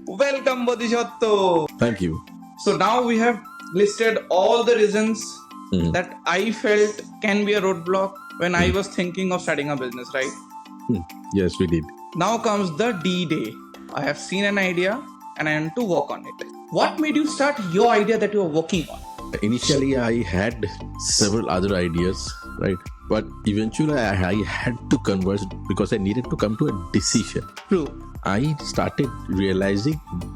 Welcome, Bodhisattva. Thank you. So now we have listed all the reasons Mhm. that I felt can be a roadblock when I was thinking of starting a business, right? Yes, we did. Now comes the D day. I have seen an idea and I want to work on it. What made you start your idea that you are working on? Initially, I had several other ideas, right? But eventually, I had to converge because I needed to come to a decision. True. I started realizing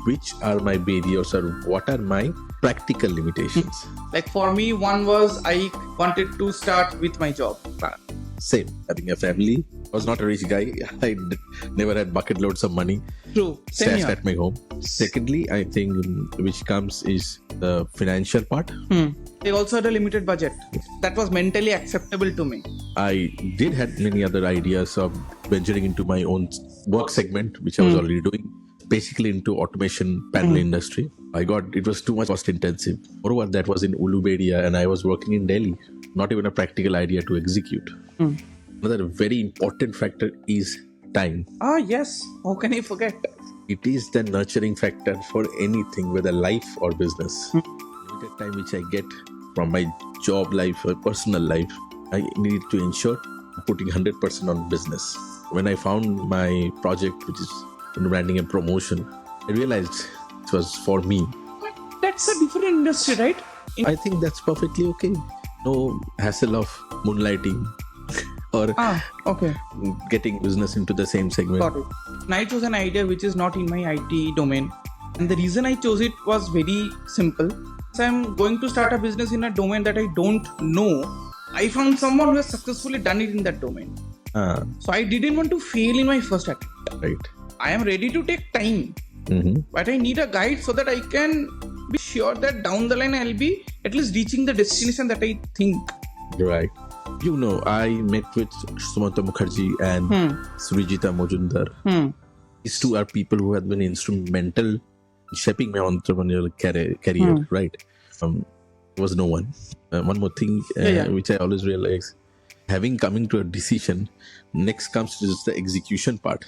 which are my barriers or what are my practical limitations. Like for me, one was I wanted to start with my job. Same, having a family. I was not a rich guy. Never had bucket loads of money True. Same stashed here. at my home. Secondly, I think which comes is the financial part. They also had a limited budget. That was mentally acceptable to me. I did had many other ideas of venturing into my own work segment, which I was already doing, basically into automation panel industry. It was too much cost intensive. Moreover, that was in Ulubedia and I was working in Delhi. Not even a practical idea to execute. Another very important factor is time. Ah, yes. How can I forget? It is the nurturing factor for anything, whether life or business. Limited time which I get from my job life or personal life, I need to ensure putting 100% on business. When I found my project, which is in branding and promotion, I realized it was for me. That's a different industry, right? I think that's perfectly okay. No hassle of moonlighting or Okay. getting business into the same segment. Got it. And I chose an idea which is not in my IT domain. And the reason I chose it was very simple. So I'm going to start a business in a domain that I don't know. I found someone who has successfully done it in that domain. Ah, So I didn't want to fail in my first attempt. right. I am ready to take time, Mhm. but I need a guide so that I can be sure that down the line I'll be at least reaching the destination that I think. Right. You know, I met with Sumanta Mukherjee and Srijita Mojumdar. These two are people who have been instrumental in shaping my entrepreneurial career, right? There was no one. One more thing which I always realize, having coming to a decision, next comes to just the execution part.